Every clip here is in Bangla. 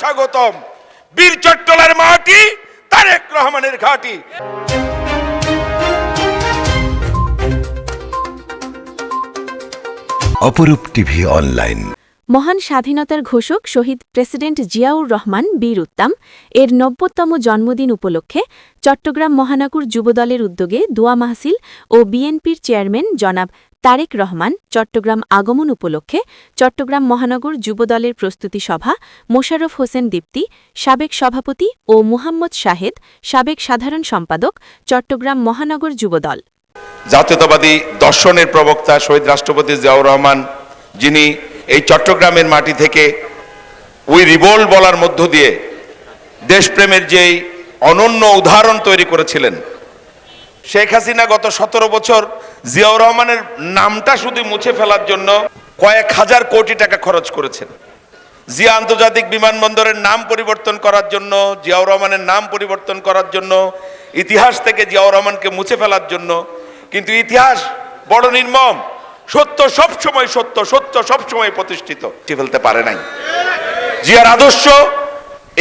স্বাগতম। বীর চট্টলার মাটি, তারেক রহমানের ঘাঁটি। অপরূপ টিভি অনলাইন। মহান স্বাধীনতার ঘোষক শহীদ প্রেসিডেন্ট জিয়াউর রহমান বীর উত্তম এর ৯০তম জন্মদিন উপলক্ষে চট্টগ্রাম মহানগর যুবদলের উদ্যোগে দোয়া মাহফিল ও বিএনপির চেয়ারম্যান জনাব তারেক রহমান চট্টগ্রাম আগমন উপলক্ষে চট্টগ্রাম মহানগর যুবদলের প্রস্তুতি সভা মোশাররফ হোসেন দীপ্তি, সাবেক সভাপতি ও মুহাম্মদ শাহেদ, সাবেক সাধারণ সম্পাদক, চট্টগ্রাম মহানগর যুবদল। জাতীয়তাবাদী দর্শনের প্রবক্তা শহীদ রাষ্ট্রপতি জিয়াউর রহমান, যিনি এই চট্টগ্রামের মাটি থেকে উই রিভোল্ট বলার মধ্য দিয়ে দেশপ্রেমের যেই অনন্য উদাহরণ তৈরি করেছিলেন। শেখ হাসিনা গত ১৭ বছর জিয়াউর রহমানের নামটা শুধু মুছে ফেলার জন্য কয়েক হাজার কোটি টাকা খরচ করেছেন। জিয়া আন্তর্জাতিক বিমানবন্দরের নাম পরিবর্তন করার জন্য, জিয়াউর রহমানের নাম পরিবর্তন করার জন্য, ইতিহাস থেকে জিয়াউর রহমানকে মুছে ফেলার জন্য। কিন্তু ইতিহাস বড় নির্মম। সত্য সবসময় সত্য, সত্য সবসময় প্রতিষ্ঠিত ফেলতে পারে নাই। জিয়ার আদর্শ,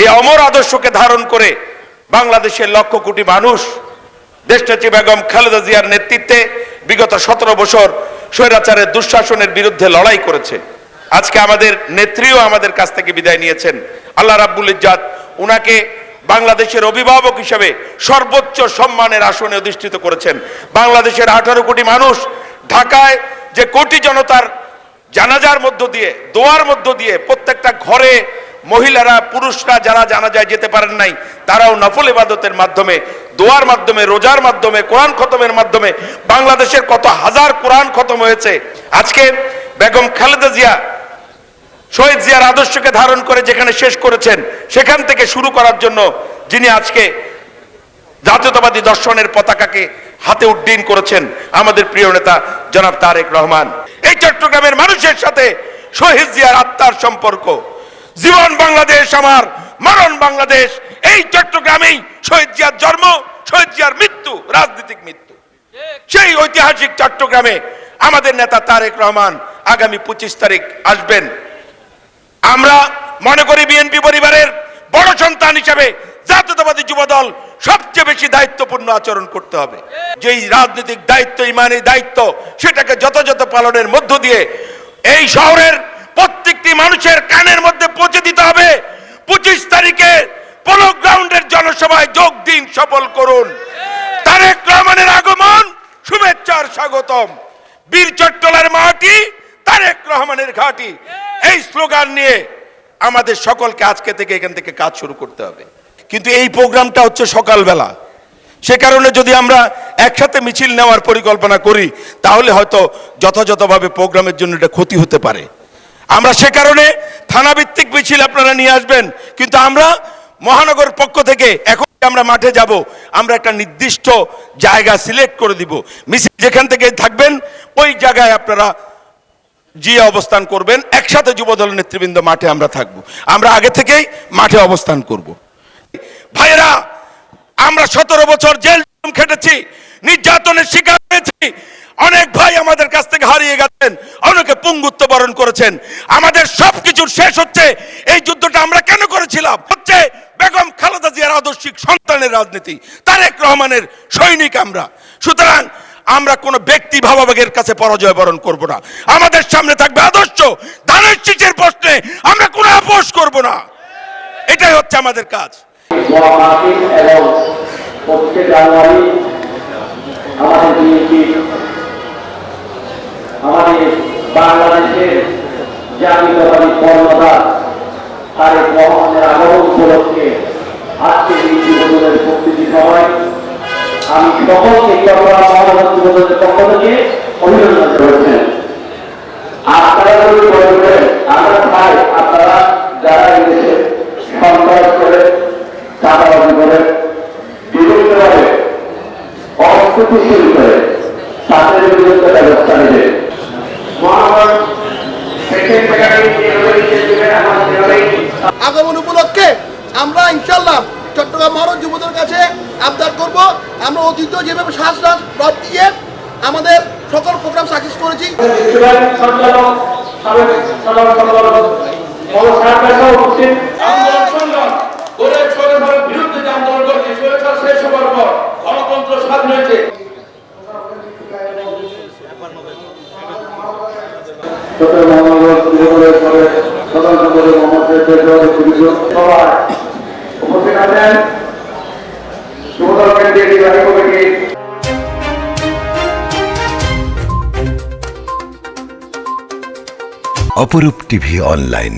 এই অমর আদর্শকে ধারণ করে বাংলাদেশের লক্ষ কোটি মানুষ দেশনেত্রী বেগম খালেদা জিয়ার নেতৃত্বে বিগত ১৭ বছর স্বৈরাচারের দুঃশাসনের বিরুদ্ধে লড়াই করেছে। আজকে আমাদের নেত্রীও আমাদের কাছ থেকে বিদায় নিয়েছেন। আল্লাহ রাব্বুল ইজ্জাত উনাকে বাংলাদেশের অভিভাবক হিসেবে সর্বোচ্চ সম্মানের আসনে অধিষ্ঠিত করেছেন। বাংলাদেশের ১৮ কোটি মানুষ ঢাকায় যে কোটি জনতার জানাজার মধ্য দিয়ে, দোয়ার মধ্য দিয়ে, প্রত্যেকটা ঘরে মহিলারা, পুরুষরা যারা জানাজায় যেতে পারেন নাই, তারাও নফল ইবাদতের মাধ্যমে, দোয়ার মাধ্যমে, রোজার মাধ্যমে, কোরআন খতমের মাধ্যমে বাংলাদেশের কত হাজার কোরআন খতম হয়েছে। আজকে বেগম খালেদা জিয়া শহীদ জিয়ার আদর্শকে ধারণ করে যেখানে শেষ করেছেন, সেখান থেকে শুরু করার জন্য যিনি আজকে জাতীয়তাবাদী দর্শনের পতাকাকে হাতে উড্ডীন করেছেন, আমাদের প্রিয় নেতা জনাব তারেক রহমান। এই চট্টগ্রামের মানুষের সাথে শহীদ জিয়ার আত্মার সম্পর্ক। জীবন বাংলাদেশ আমার, মরণ বাংলাদেশ। এই চট্টগ্রামেই শহীদ জিয়ার জন্ম, শহীদ জিয়ার মৃত্যু, রাজনৈতিক মৃত্যু। সেই ঐতিহাসিক চট্টগ্রামে আমাদের নেতা তারেক রহমান আগামী ২৫ তারিখ আসবেন। আমরা মনে করি বিএনপি পরিবারের বড় সন্তান হিসেবে জাতীয়তাবাদী যুবদল সবচেয়ে বেশি দায়িত্বপূর্ণ আচরণ করতে হবে। যেই রাজনৈতিক দায়িত্ব, ইমানি দায়িত্ব, সেটাকে যথাযথ পালনের মধ্য দিয়ে এই শহরের প্রত্যেকটি মানুষের কানের মধ্যে পৌঁছে দিতে হবে। ২৫ তারিখে পোলো গ্রাউন্ডের জনসভায় যোগ দিন, সফল করুন। তারেক রহমানের আগমন, শুভেচ্ছার স্বাগতম। বীর চট্টলার মাটি, তারেক রহমানের ঘাঁটি। এই স্লোগান নিয়ে আমাদের সকলকে আজকে থেকে এখান থেকে কাজ শুরু করতে হবে। কিন্তু এই প্রোগ্রামটা হচ্ছে সকালবেলা, সে কারণে যদি আমরা একসাথে মিছিল নেওয়ার পরিকল্পনা করি, তাহলে হয়তো যথাযথভাবে প্রোগ্রামের জন্য এটা ক্ষতি হতে পারে। আমরা সে কারণে থানাভিত্তিক মিছিল আপনারা নিয়ে আসবেন, কিন্তু আমরা মহানগর পক্ষ থেকে এখন আমরা মাঠে যাব, আমরা একটা নির্দিষ্ট জায়গা সিলেক্ট করে দিব। মিছিল যেখান থেকে থাকবেন ওই জায়গায় আপনারা জিয়া অবস্থান করবেন। একসাথে যুবদল নেতৃবৃন্দ মাঠে আমরা থাকব। আমরা আগে থেকেই মাঠে অবস্থান করব। ভাইরা, আমরা ১৭ বছর জেল খেটেছি, নির্যাতনের শিকার হয়েছি। অনেক ভাই আমাদের কাছ থেকে হারিয়ে গেছেন, অনেকে পঙ্গুত্ব বরণ করেছেন। আমাদের সবকিছুর শেষ হচ্ছে এই যুদ্ধটা আমরা কেন করেছিলাম? হচ্ছে বেগম খালেদা জিয়ার আদর্শিক সন্তানের রাজনীতি, তারেক রহমানের সৈনিক আমরা। সুতরাং আমরা কোনো ব্যক্তি ভাবাবেগের কাছে পরাজয় বরণ করব না। আমাদের সামনে থাকবে আদর্শ। ধানের শীষের প্রশ্নে আমরা কোনো আপোষ করব না। এটাই হচ্ছে আমাদের কাজ। আমাদের বাংলাদেশের জাতীয়তাবাদী কর্মদার তারেক রহমানের আগমন উপলক্ষে আজকের এই যুবদলের প্রস্তুতি সভায় আমি সকলকে চট্টগ্রাম মহানগর যুবদলের পক্ষ থেকে অভিনন্দন করেছেন। আপনারা যদি বলবেন, আমরা চাই আপনারা যারা এই দেশে সন্ত্রাস করে, চাঁদাবাজি করে, বিভিন্নভাবে অস্থিতিশীল করে, তাদের বিরুদ্ধে ব্যবস্থা নেবে। আগমন উপলক্ষে আমরা ইনশাল্লাহ চট্টগ্রাম মহানগর যুবদলের কাছে আবদার করব, আমরা অতীত যেভাবে শ্বাস রদ দিয়ে আমাদের সকল প্রোগ্রাম সাকসেস করেছি। মঞ্চের সভায় উপস্থিত আছেন যুবদল কেন্দ্রীয় নির্বাহী কমিটির অপরূপ টিভি অনলাইন।